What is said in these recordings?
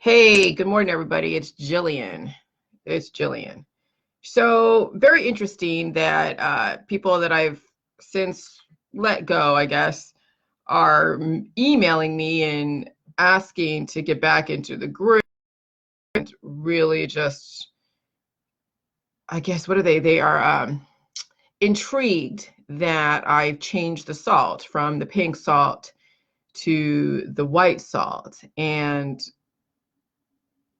Hey, good morning, everybody. It's Jillian. It's Jillian. So very interesting that people that I've since let go, I guess, are emailing me and asking to get back into the group. And really just, I guess, what are they? They are intrigued that I've changed the salt from the pink salt to the white salt, and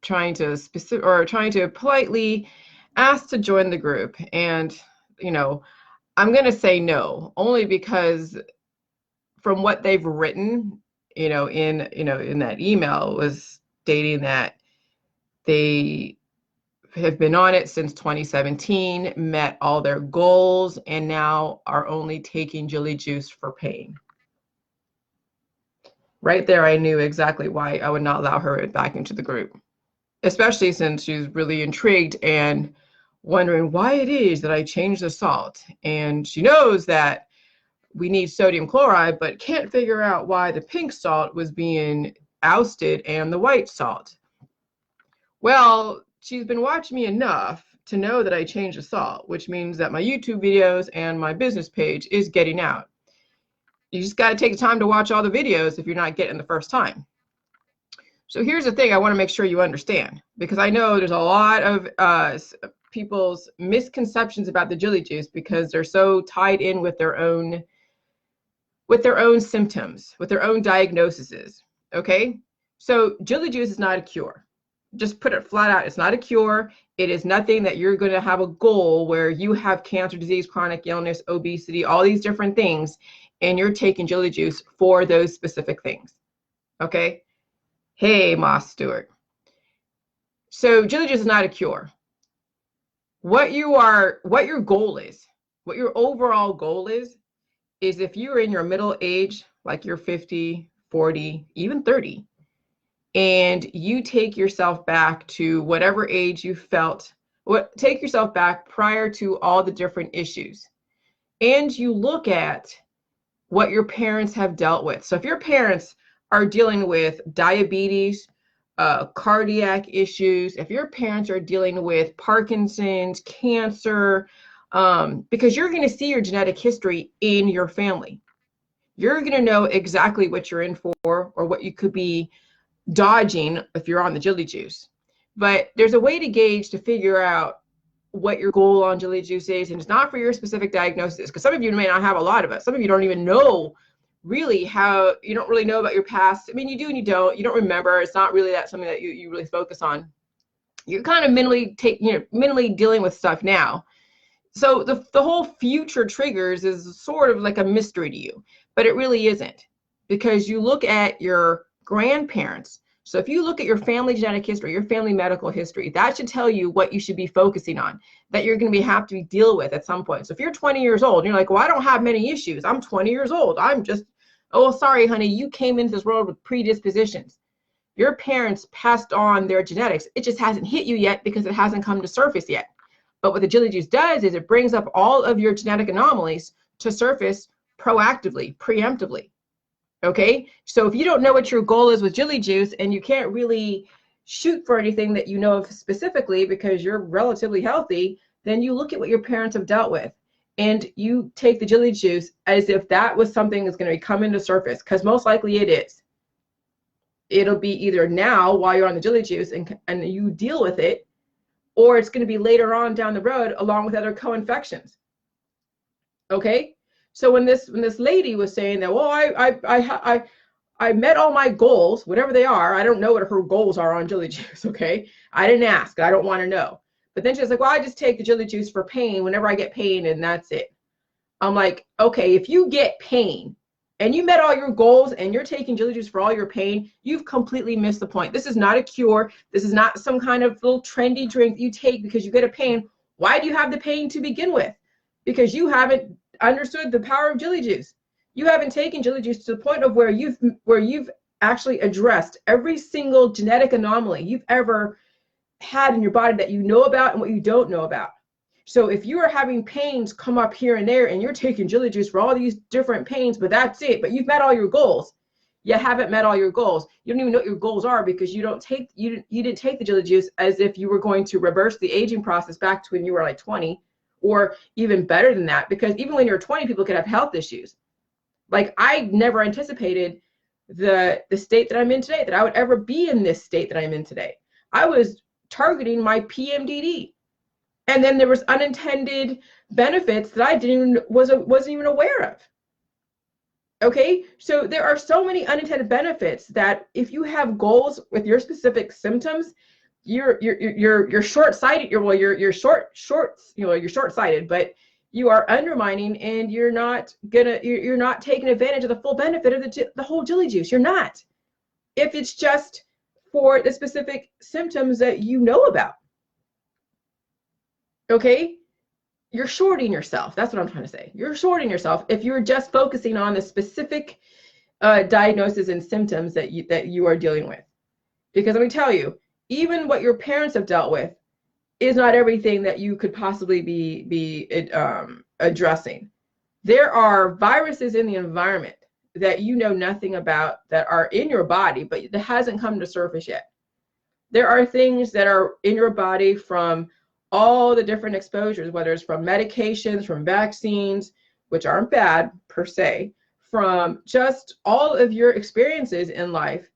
trying to politely ask to join the group. And you know I'm going to say no, only because from what they've written, in that email, was stating that they have been on it since 2017, met all their goals, and now are only taking Jilly juice for pain. Right there, I knew exactly why I would not allow her back into the group, especially since she's really intrigued and wondering why it is that I changed the salt. And she knows that we need sodium chloride, but can't figure out why the pink salt was being ousted and the white salt. Well, she's been watching me enough to know that I changed the salt, which means that my YouTube videos and my business page is getting out. You just got to take the time to watch all the videos if you're not getting the first time. So here's the thing I want to make sure you understand, because I know there's a lot of people's misconceptions about the Jilly juice because they're so tied in with their own symptoms, with their own diagnoses. Okay, so Jilly juice is not a cure. Just put it flat out, it's not a cure. It is nothing that you're going to have a goal where you have cancer, disease, chronic illness, obesity, all these different things, and you're taking Jilly juice for those specific things. Okay. Hey, Moss Stewart. So Jilly juice is not a cure. What your goal is, what your overall goal is if you're in your middle age, like you're 50, 40, even 30, and you take yourself back to whatever age you felt, take yourself back prior to all the different issues, and you look at what your parents have dealt with. So if your parents are dealing with diabetes, cardiac issues, if your parents are dealing with Parkinson's, cancer, because you're going to see your genetic history in your family. You're going to know exactly what you're in for or what you could be dodging if you're on the Jilly juice. But there's a way to gauge to figure out what your goal on Jilly juice is, and it's not for your specific diagnosis, because some of you may not have a lot of it. Some of you don't even know really how, you don't really know about your past. I mean, you do and you don't remember. It's not really something that you really focus on. You're kind of mentally dealing with stuff now. So the whole future triggers is sort of like a mystery to you, but it really isn't, because you look at your grandparents. So if you look at your family genetic history, your family medical history, that should tell you what you should be focusing on, that you're going to have to deal with at some point. So if you're 20 years old and you're like, well, I don't have many issues, I'm 20 years old, I'm just, oh, sorry, honey, you came into this world with predispositions. Your parents passed on their genetics. It just hasn't hit you yet because it hasn't come to surface yet. But what the Jilly juice does is it brings up all of your genetic anomalies to surface proactively, preemptively. Okay, so if you don't know what your goal is with Jilly juice, and you can't really shoot for anything that you know of specifically because you're relatively healthy, then you look at what your parents have dealt with and you take the Jilly juice as if that was something that's going to come into surface, because most likely it is. It'll be either now while you're on the Jilly juice and you deal with it, or it's going to be later on down the road along with other co-infections. Okay, so when this lady was saying that, well, I met all my goals, whatever they are. I don't know what her goals are on Jilly juice. Okay, I didn't ask. I don't want to know. But then she's like, well, I just take the Jilly juice for pain whenever I get pain, and that's it. I'm like, okay, if you get pain and you met all your goals and you're taking Jilly juice for all your pain, you've completely missed the point. This is not a cure. This is not some kind of little trendy drink that you take because you get a pain. Why do you have the pain to begin with? Because you haven't understood the power of Jilly juice. You haven't taken Jilly juice to the point of where you've actually addressed every single genetic anomaly you've ever had in your body that you know about and what you don't know about. So if you are having pains come up here and there and you're taking Jilly juice for all these different pains, but that's it, but you've met all your goals, you haven't met all your goals. You don't even know what your goals are because you didn't take the Jilly Juice as if you were going to reverse the aging process back to when you were like 20, or even better than that, because even when you're 20, people could have health issues. Like, I never anticipated the state that I'm in today, that I would ever be in this state that I'm in today. I was targeting my PMDD, and then there was unintended benefits that I wasn't even aware of. Okay, so there are so many unintended benefits that if you have goals with your specific symptoms, you're short-sighted. You're short-sighted, but you are undermining, and you're not taking advantage of the full benefit of the whole Jilly Juice. You're not, if it's just for the specific symptoms that you know about. Okay, you're shorting yourself. That's what I'm trying to say. You're shorting yourself if you're just focusing on the specific diagnosis and symptoms that you are dealing with. Because let me tell you, even what your parents have dealt with is not everything that you could possibly be addressing. There are viruses in the environment that you know nothing about that are in your body, but that hasn't come to surface yet. There are things that are in your body from all the different exposures, whether it's from medications, from vaccines, which aren't bad per se, from just all of your experiences in life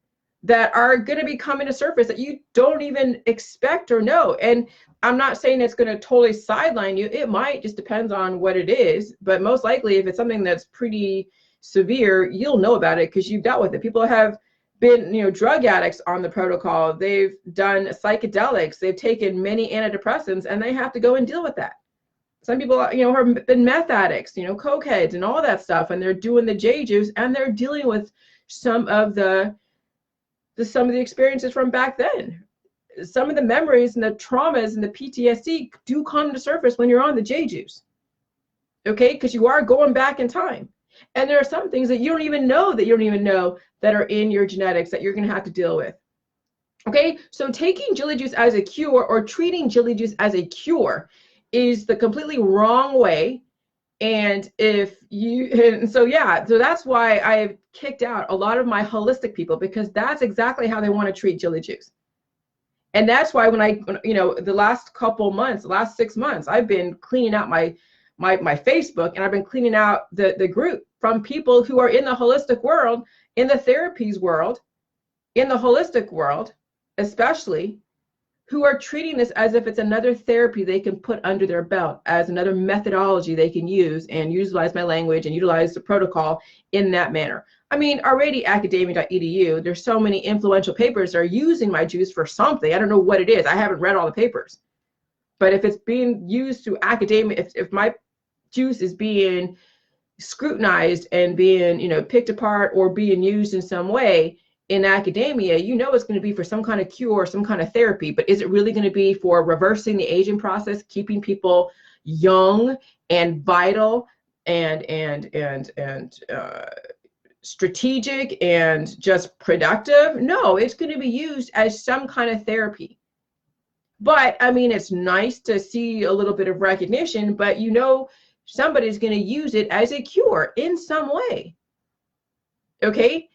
that are going to be coming to surface that you don't even expect or know. And I'm not saying it's going to totally sideline you. It might, just depends on what it is. But most likely, if it's something that's pretty severe, you'll know about it because you've dealt with it. People have been, drug addicts on the protocol. They've done psychedelics. They've taken many antidepressants, and they have to go and deal with that. Some people, have been meth addicts, cokeheads and all that stuff, and they're doing the J juice, and they're dealing with some of the experiences from back then. Some of the memories and the traumas and the PTSD do come to surface when you're on the J juice. Okay, because you are going back in time. And there are some things that you don't even know that are in your genetics that you're going to have to deal with. Okay, so taking Jilly Juice as a cure, or treating Jilly Juice as a cure, is the completely wrong way. So that's why I've kicked out a lot of my holistic people, because that's exactly how they want to treat Jilly Juice. And that's why when the last 6 months, I've been cleaning out my Facebook, and I've been cleaning out the group from people who are in the holistic world, in the therapies world, in the holistic world, especially, who are treating this as if it's another therapy they can put under their belt, as another methodology they can use and utilize my language and utilize the protocol in that manner. I mean, already academia.edu, there's so many influential papers that are using my juice for something. I don't know what it is. I haven't read all the papers. But if it's being used through academia, if my juice is being scrutinized and being, picked apart or being used in some way in academia, it's going to be for some kind of cure, some kind of therapy. But is it really going to be for reversing the aging process, keeping people young and vital and strategic and just productive? No, it's going to be used as some kind of therapy. But I mean, it's nice to see a little bit of recognition, but somebody's going to use it as a cure in some way. Okay,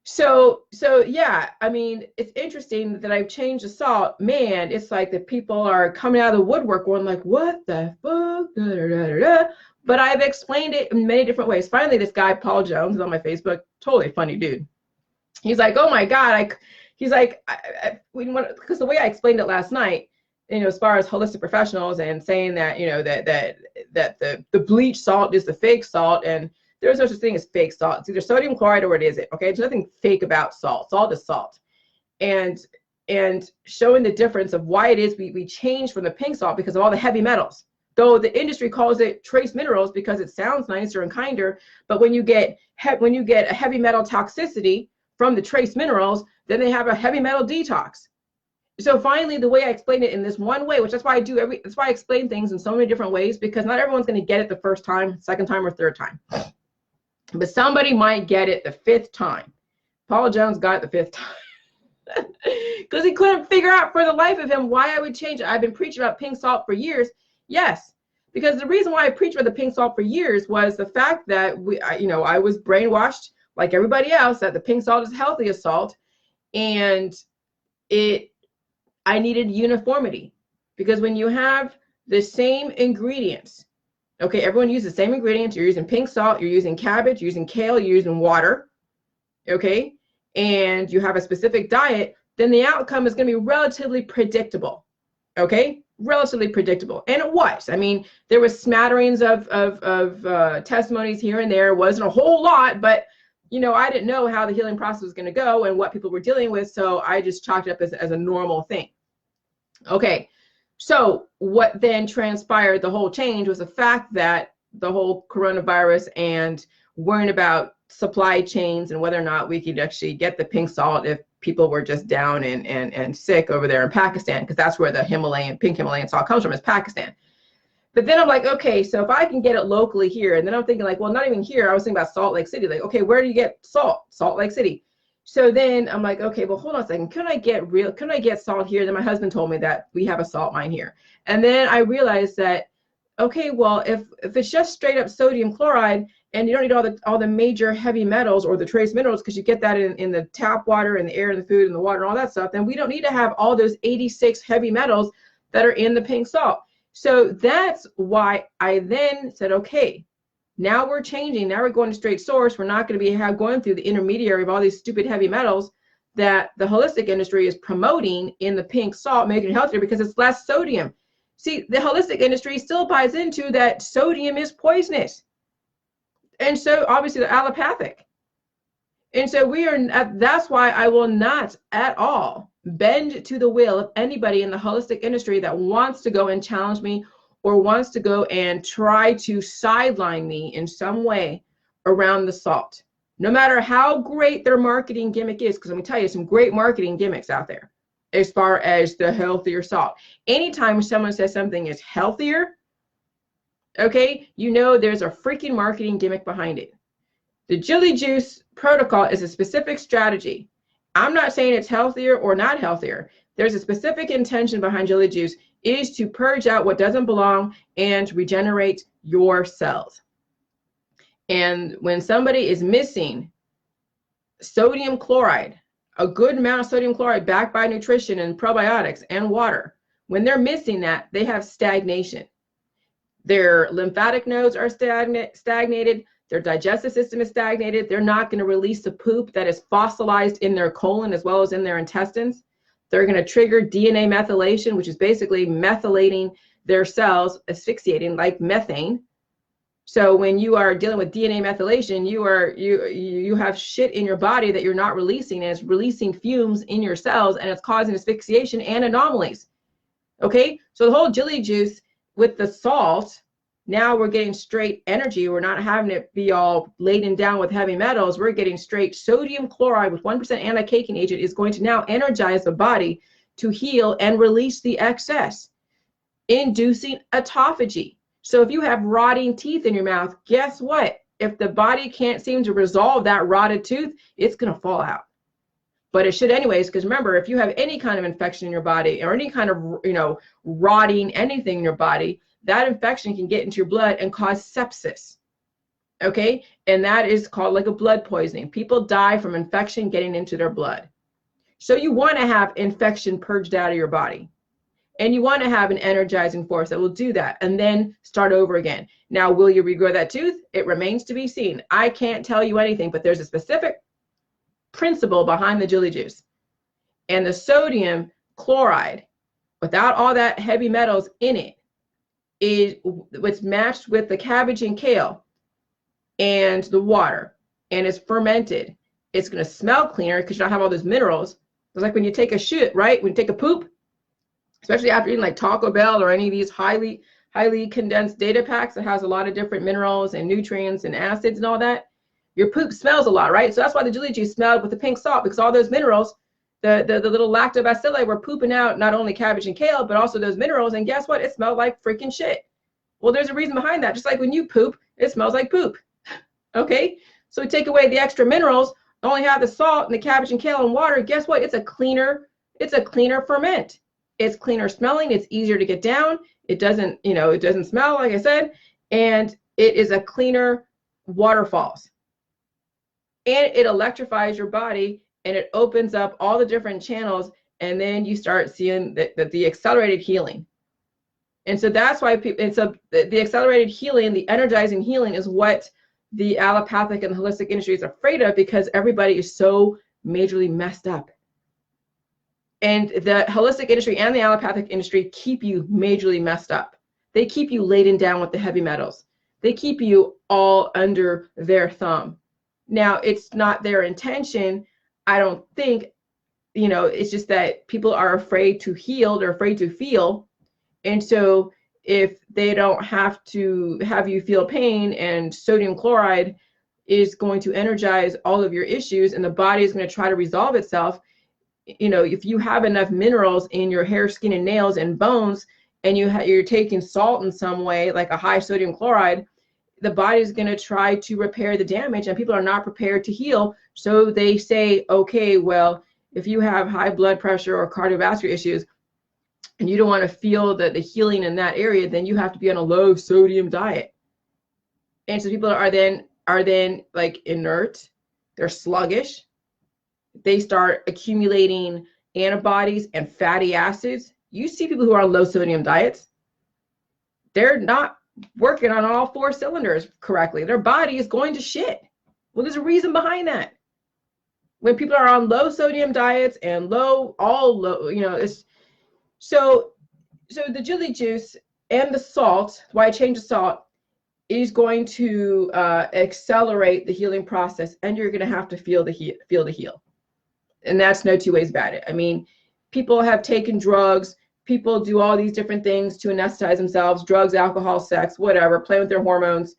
so yeah, I mean, it's interesting that I've changed the salt. Man, it's like the people are coming out of the woodwork going like, what the fuck? Da, da, da, da, da. But I've explained it in many different ways. Finally, this guy Paul Jones is on my Facebook, totally funny dude. He's like, oh my God, he's like, because the way I explained it last night, as far as holistic professionals, and saying that, that the bleach salt is the fake salt, and there's no such thing as fake salt. It's either sodium chloride or it isn't. Okay, there's nothing fake about salt. Salt is salt, and showing the difference of why it is we changed from the pink salt because of all the heavy metals. Though the industry calls it trace minerals because it sounds nicer and kinder, but when you get a heavy metal toxicity from the trace minerals, then they have a heavy metal detox. So finally, the way I explain it in this one way, that's why I explain things in so many different ways, because not everyone's going to get it the first time, second time, or third time. But somebody might get it the fifth time. Paul Jones got it the fifth time because he couldn't figure out for the life of him why I would change it. I've been preaching about pink salt for years. Yes, because the reason why I preached about the pink salt for years was the fact that I was brainwashed like everybody else, that the pink salt is healthy as salt. And I needed uniformity, because when you have the same ingredients, okay, everyone uses the same ingredients. You're using pink salt, you're using cabbage, you're using kale, you're using water, okay, and you have a specific diet, then the outcome is going to be relatively predictable, okay, relatively predictable. And it was. I mean, there was smatterings of testimonies here and there. It wasn't a whole lot, but you know, I didn't know how the healing process was going to go and what people were dealing with, so I just chalked it up as a normal thing. Okay, so what then transpired, the whole change, was the fact that the whole coronavirus and worrying about supply chains and whether or not we could actually get the pink salt if people were just down and sick over there in Pakistan, because that's where the pink Himalayan salt comes from, is Pakistan. But then I'm like, okay, so if I can get it locally here, and then I'm thinking like, well, not even here. I was thinking about Salt Lake City. Like, okay, where do you get salt? Salt Lake City. So then I'm like, okay, well, hold on a second. Can I get salt here? Then my husband told me that we have a salt mine here. And then I realized that, okay, well, if it's just straight up sodium chloride and you don't need all the major heavy metals or the trace minerals, because you get that in the tap water and the air and the food and the water and all that stuff, then we don't need to have all those 86 heavy metals that are in the pink salt. So that's why I then said, okay, now we're changing. Now we're going to straight source. We're not going to be going through the intermediary of all these stupid heavy metals that the holistic industry is promoting in the pink salt, making it healthier because it's less sodium. See, the holistic industry still buys into that sodium is poisonous. And so obviously the allopathic. And so that's why I will not at all bend to the will of anybody in the holistic industry that wants to go and challenge me or wants to go and try to sideline me in some way around the salt. No matter how great their marketing gimmick is, because let me tell you, some great marketing gimmicks out there as far as the healthier salt. Anytime someone says something is healthier, okay, you know there's a freaking marketing gimmick behind it. The Jilly Juice protocol is a specific strategy. I'm not saying it's healthier or not healthier. There's a specific intention behind Jilly Juice, is to purge out what doesn't belong and regenerate your cells. And when somebody is missing sodium chloride, a good amount of sodium chloride backed by nutrition and probiotics and water, when they're missing that, they have stagnation. Their lymphatic nodes are stagnated. Their digestive system is stagnated. They're not going to release the poop that is fossilized in their colon as well as in their intestines. They're going to trigger DNA methylation, which is basically methylating their cells, asphyxiating like methane. So when you are dealing with DNA methylation, you have shit in your body that you're not releasing, and it's releasing fumes in your cells, and it's causing asphyxiation and anomalies. Okay, so the whole Jilly Juice with the salt, now we're getting straight energy. We're not having it be all laden down with heavy metals. We're getting straight sodium chloride with 1% anti-caking agent is going to now energize the body to heal and release the excess, inducing autophagy. So if you have rotting teeth in your mouth, guess what? If the body can't seem to resolve that rotted tooth, it's going to fall out. But it should anyways, because remember, if you have any kind of infection in your body or any kind of, rotting anything in your body, that infection can get into your blood and cause sepsis. Okay? And that is called like a blood poisoning. People die from infection getting into their blood. So you want to have infection purged out of your body. And you want to have an energizing force that will do that and then start over again. Now, will you regrow that tooth? It remains to be seen. I can't tell you anything, but there's a specific principle behind the Jilly Juice. And the sodium chloride, without all that heavy metals in it, is what's matched with the cabbage and kale and the water, and it's fermented. It's going to smell cleaner because you don't have all those minerals. It's like when you take a shit, right? When you take a poop, especially after eating like Taco Bell or any of these highly condensed data packs that has a lot of different minerals and nutrients and acids and all that, your poop smells a lot, right? So that's why the Jilly Juice smelled with the pink salt, because all those minerals, the little lactobacilli were pooping out not only cabbage and kale, but also those minerals. And guess what? It smelled like freaking shit. Well, there's a reason behind that. Just like when you poop, it smells like poop. Okay? So we take away the extra minerals, only have the salt and the cabbage and kale and water. Guess what? It's a cleaner ferment. It's cleaner smelling. It's easier to get down. It doesn't smell, like I said, and it is a cleaner waterfalls. and it electrifies your body and it opens up all the different channels, and then you start seeing the accelerated healing. And so that's why people, and so the accelerated healing, the energizing healing is what the allopathic and holistic industry is afraid of, because everybody is so majorly messed up. And the holistic industry and the allopathic industry keep you majorly messed up. They keep you laden down with the heavy metals. They keep you all under their thumb. Now, it's not their intention, I don't think, you know, it's just that people are afraid to heal, they're afraid to feel. And so if they don't have to have you feel pain, and sodium chloride is going to energize all of your issues, and the body is going to try to resolve itself, you know, if you have enough minerals in your hair, skin, and nails and bones, and you're taking salt in some way, like a high sodium chloride, the body is going to try to repair the damage, and people are not prepared to heal. So they say, okay, well, if you have high blood pressure or cardiovascular issues, and you don't want to feel the healing in that area, then you have to be on a low sodium diet. And so people are then like inert, they're sluggish, they start accumulating antibodies and fatty acids. You see people who are on low sodium diets, they're not working on all 4 cylinders correctly. Their body is going to shit. Well, there's a reason behind that. When people are on low sodium diets and low, you know, it's so the Jilly juice and the salt, why I changed the salt, is going to accelerate the healing process, and you're going to have to feel the heal. And that's no two ways about it. I mean, people have taken drugs, people do all these different things to anesthetize themselves, drugs, alcohol, sex, whatever, play with their hormones.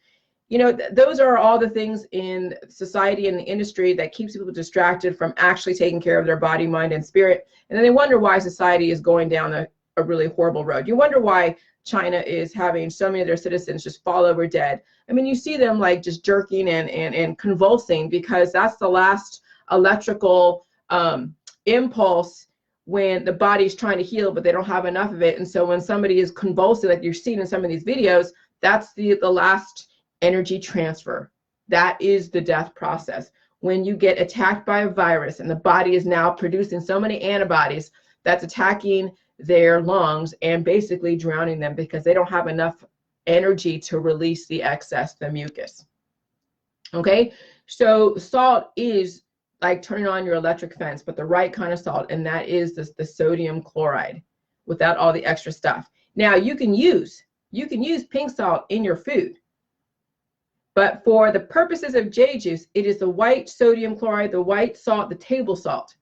You know, those are all the things in society and the industry that keeps people distracted from actually taking care of their body, mind, and spirit. And then they wonder why society is going down a really horrible road. You wonder why China is having so many of their citizens just fall over dead. I mean, you see them like just jerking and convulsing, because that's the last electrical impulse when the body's trying to heal, but they don't have enough of it. And so when somebody is convulsing, like you're seeing in some of these videos, that's the last energy transfer. That is the death process. When you get attacked by a virus and the body is now producing so many antibodies that's attacking their lungs and basically drowning them, because they don't have enough energy to release the excess, the mucus. Okay, so salt is like turning on your electric fence, but the right kind of salt, and that is the sodium chloride, without all the extra stuff. Now you can use pink salt in your food, but for the purposes of J juice, it is the white sodium chloride, the white salt, the table salt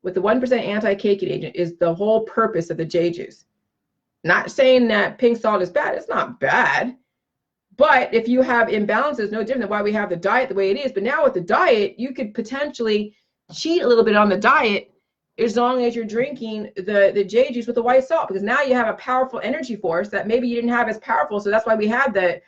with the 1% anti-caking agent is the whole purpose of the J juice. Not saying that pink salt is bad, it's not bad. But if you have imbalances, no different than why we have the diet the way it is. But now with the diet, you could potentially cheat a little bit on the diet, as long as you're drinking the J juice with the white salt, because now you have a powerful energy force that maybe you didn't have as powerful. So that's why we have the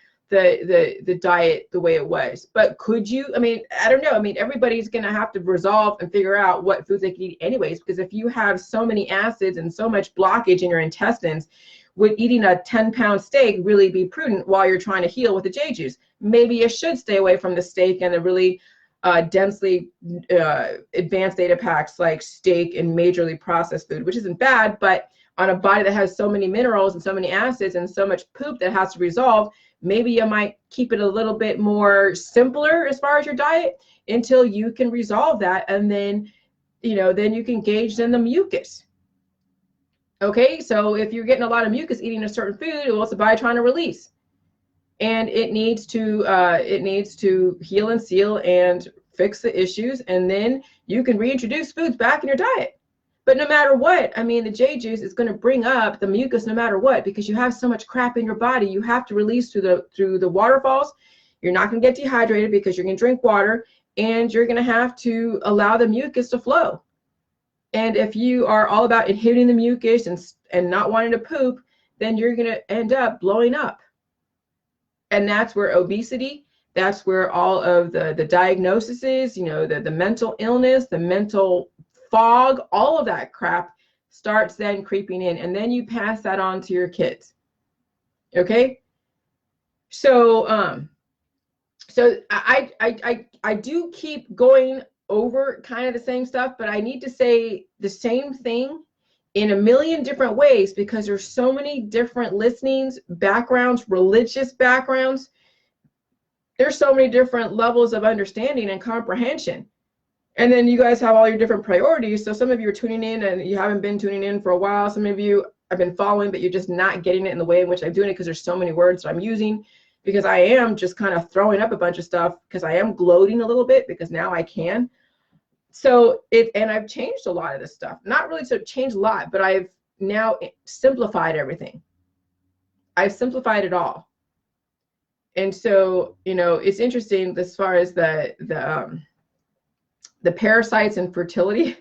diet the way it was. But could you, I mean, I don't know. I mean, everybody's going to have to resolve and figure out what foods they can eat anyways, because if you have so many acids and so much blockage in your intestines, would eating a 10-pound steak really be prudent while you're trying to heal with the J juice? Maybe you should stay away from the steak and the really densely advanced data packs like steak and majorly processed food, which isn't bad, but on a body that has so many minerals and so many acids and so much poop that has to resolve, maybe you might keep it a little bit more simpler as far as your diet until you can resolve that, and then, you know, then you can gauge in the mucus. Okay, so if you're getting a lot of mucus eating a certain food, what's the body trying to release? And it needs to heal and seal and fix the issues, and then you can reintroduce foods back in your diet. But no matter what, I mean, the J juice is going to bring up the mucus no matter what, because you have so much crap in your body. You have to release through the waterfalls. You're not going to get dehydrated because you're going to drink water, and you're going to have to allow the mucus to flow. And if you are all about inhibiting the mucus and not wanting to poop, then you're going to end up blowing up. And that's where obesity, that's where all of the diagnosis is, you know, the mental illness, the mental fog, all of that crap starts then creeping in. And then you pass that on to your kids. Okay? So So I do keep going over kind of the same stuff, but I need to say the same thing in a million different ways because there's so many different listenings, backgrounds, religious backgrounds. There's so many different levels of understanding and comprehension. And then you guys have all your different priorities. So some of you are tuning in and you haven't been tuning in for a while. Some of you have been following, but you're just not getting it in the way in which I'm doing it because there's so many words that I'm using, because I am just kind of throwing up a bunch of stuff because I am gloating a little bit because now I can. So and I've changed a lot of this stuff. Not really to change a lot, but I've now simplified everything. I've simplified it all. And so, you know, it's interesting as far as the parasites and fertility.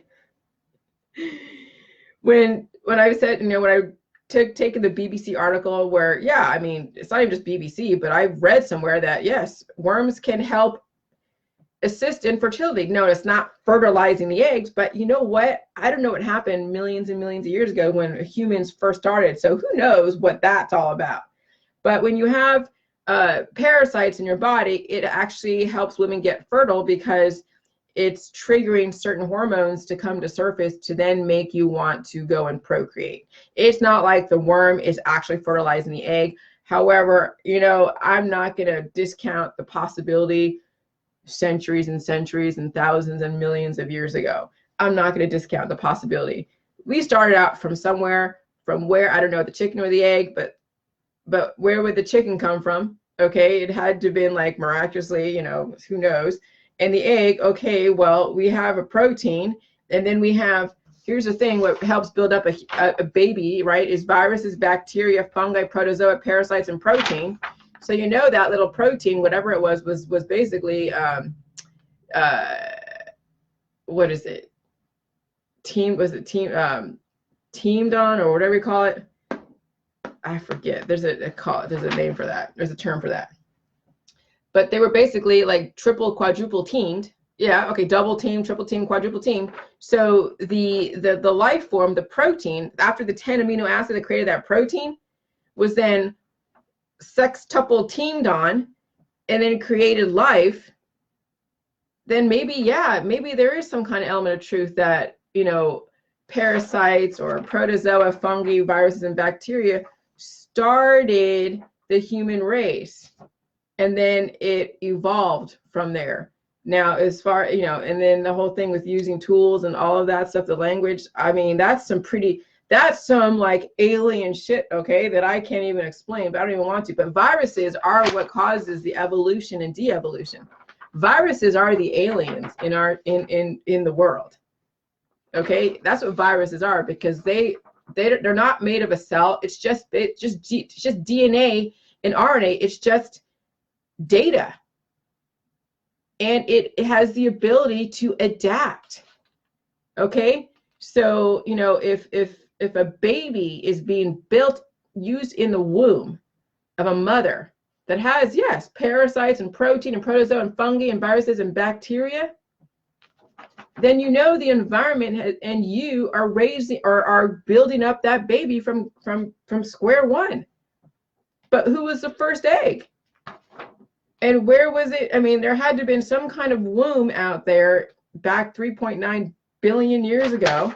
when I said, you know, when I taken the BBC article where, yeah, I mean, it's not even just BBC, but I've read somewhere that yes, worms can help assist in fertility. No, it's not fertilizing the eggs, but you know what? I don't know what happened millions and millions of years ago when humans first started. So who knows what that's all about? But when you have parasites in your body, it actually helps women get fertile because it's triggering certain hormones to come to surface to then make you want to go and procreate. It's not like the worm is actually fertilizing the egg. However, you know, I'm not going to discount the possibility centuries and centuries and thousands and millions of years ago. I'm not going to discount the possibility. We started out from somewhere, from where, I don't know, the chicken or the egg, but where would the chicken come from? Okay, it had to have been like miraculously, you know, who knows. And the egg, okay, well, we have a protein, and then we have, here's the thing, what helps build up a baby, right, is viruses, bacteria, fungi, protozoa, parasites, and protein. So you know that little protein, whatever it was basically, what is it? Teamed on, or whatever you call it. I forget. There's a name for that. There's a term for that. But they were basically like triple, quadruple teamed. Yeah, okay, double team, triple team, quadruple team. So the life form, the protein, after the 10 amino acid that created that protein, was then sextuple teamed on and then created life. Then maybe, yeah, maybe there is some kind of element of truth that, you know, parasites or protozoa, fungi, viruses, and bacteria started the human race. And then it evolved from there. Now, as far, you know, and then the whole thing with using tools and all of that stuff, the language, I mean, that's some like alien shit, okay, that I can't even explain, but I don't even want to. But viruses are what causes the evolution and de-evolution. Viruses are the aliens in the world. Okay, that's what viruses are, because they're not made of a cell. It's just DNA and RNA. It's just data, and it has the ability to adapt. Okay, so you know, if a baby is being used in the womb of a mother that has, yes, parasites and protein and protozoa and fungi and viruses and bacteria, then you know the environment and you are raising or are building up that baby from square one. But who was the first egg? And where was it? I mean, there had to have been some kind of womb out there back 3.9 billion years ago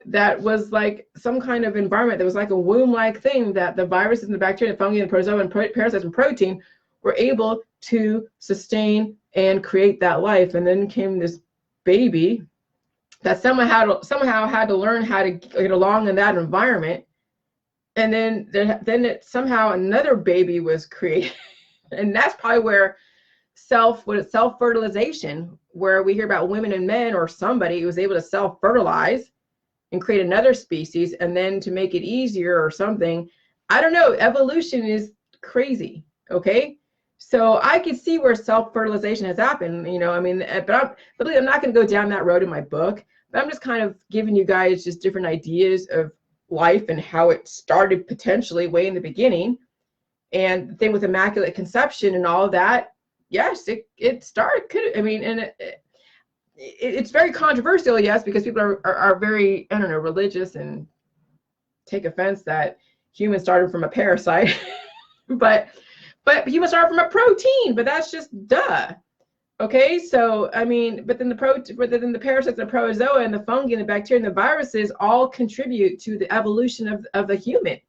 that was like some kind of environment that was like a womb-like thing that the viruses and the bacteria, the fungi and the protozoa and parasites and protein were able to sustain and create that life. And then came this baby that somehow had to learn how to get along in that environment. And then somehow another baby was created. And that's probably where self-fertilization, where we hear about women and men or somebody who was able to self-fertilize and create another species, and then to make it easier or something. I don't know. Evolution is crazy. Okay. So I can see where self-fertilization has happened, you know, I mean, but I'm not going to go down that road in my book, but I'm just kind of giving you guys just different ideas of life and how it started potentially way in the beginning. And the thing with immaculate conception and all of that, yes, it started, I mean, and it's very controversial, yes, because people are very, I don't know, religious and take offense that humans started from a parasite. but But humans are from a protein, but that's just duh. Okay, so I mean, but then the parasites, the protozoa, and the fungi, and the bacteria, and the viruses all contribute to the evolution of the human,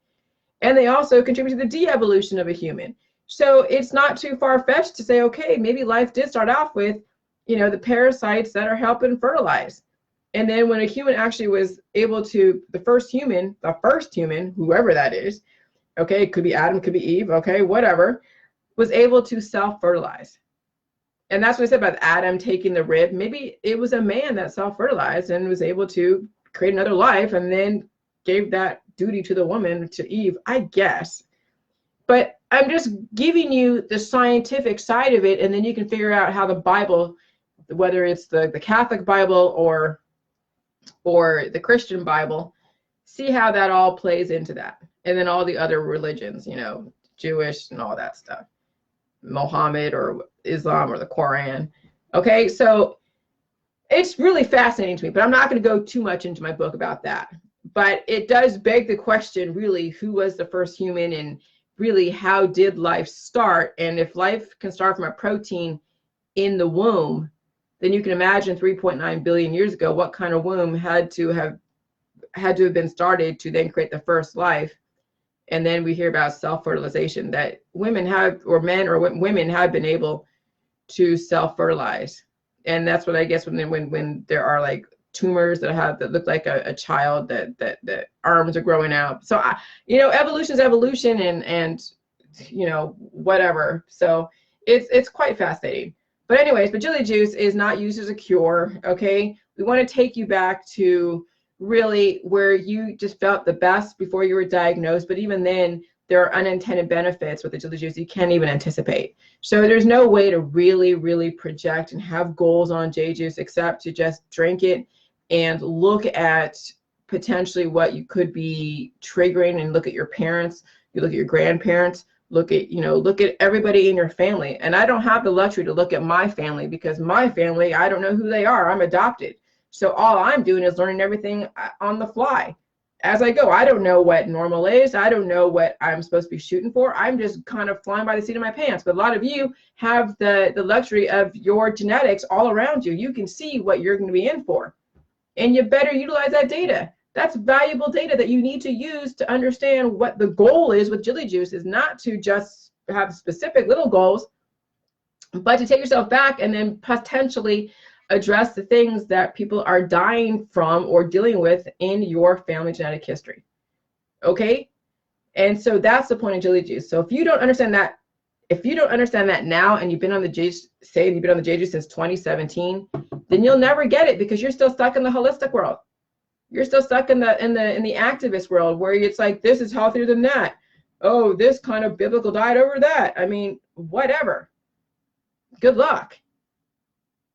and they also contribute to the de-evolution of a human. So it's not too far-fetched to say, okay, maybe life did start off with, the parasites that are helping fertilize, and then when a human actually was able to, the first human, whoever that is, okay, it could be Adam, could be Eve, okay, whatever, was able to self-fertilize. And that's what I said about Adam taking the rib. Maybe it was a man that self-fertilized and was able to create another life and then gave that duty to the woman, to Eve, I guess. But I'm just giving you the scientific side of it, and then you can figure out how the Bible, whether it's the Catholic Bible or the Christian Bible, see how that all plays into that. And then all the other religions, Jewish and all that stuff. Mohammed or Islam or the Quran. Okay, so it's really fascinating to me, but I'm not going to go too much into my book about that. But it does beg the question, really, who was the first human, and really how did life start? And if life can start from a protein in the womb, then you can imagine 3.9 billion years ago what kind of womb had to have been started to then create the first life. And then we hear about self-fertilization, that women have, or men or women have been able to self-fertilize. And that's what I guess when there are like tumors that look like a child, that arms are growing out. So, evolution is evolution, and whatever. So it's quite fascinating. But anyways, but Jilly juice is not used as a cure, okay? We want to take you back to really where you just felt the best before you were diagnosed, but even then there are unintended benefits with the Jilly juice you can't even anticipate. So there's no way to really project and have goals on J juice except to just drink it and look at potentially what you could be triggering, and look at your parents, you look at your grandparents, look at everybody in your family. And I don't have the luxury to look at my family, because my family, I don't know who they are. I'm adopted. So all I'm doing is learning everything on the fly as I go. I don't know what normal is. I don't know what I'm supposed to be shooting for. I'm just kind of flying by the seat of my pants. But a lot of you have the luxury of your genetics all around you. You can see what you're going to be in for, and you better utilize that data. That's valuable data that you need to use to understand what the goal is with Jilly juice, is not to just have specific little goals, but to take yourself back and then potentially address the things that people are dying from or dealing with in your family genetic history. Okay? And so that's the point of Jilly juice. So if you don't understand that now, and you've been on the J juice since 2017, then you'll never get it, because you're still stuck in the holistic world. You're still stuck in the activist world, where it's like, this is healthier than that. Oh, this kind of biblical diet over that. I mean, whatever. Good luck.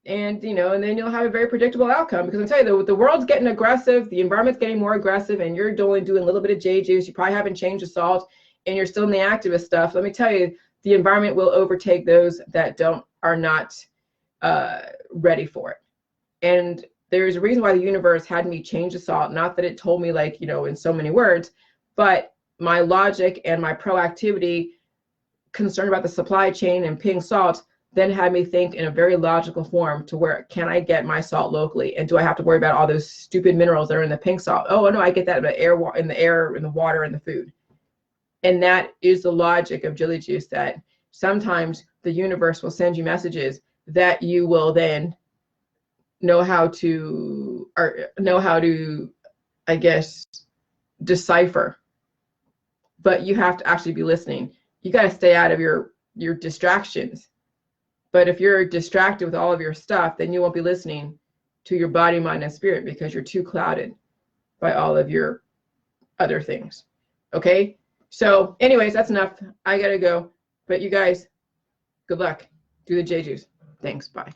And and then you'll have a very predictable outcome, because I'm telling you, the world's getting aggressive, the environment's getting more aggressive, and you're only doing a little bit of J juice. You probably haven't changed the salt, and you're still in the activist stuff. Let me tell you, the environment will overtake those that are not ready for it. And there's a reason why the universe had me change the salt. Not that it told me, like, in so many words, but my logic and my proactivity, concerned about the supply chain and pink salt, then had me think in a very logical form to where can I get my salt locally, and do I have to worry about all those stupid minerals that are in the pink salt? Oh no, I get that in the air, in the water, and the food. And that is the logic of Jilly juice, that sometimes the universe will send you messages that you will then know how to, I guess, decipher. But you have to actually be listening. You got to stay out of your distractions. But if you're distracted with all of your stuff, then you won't be listening to your body, mind, and spirit, because you're too clouded by all of your other things. Okay? So anyways, that's enough. I got to go. But you guys, good luck. Do the J juice. Thanks. Bye.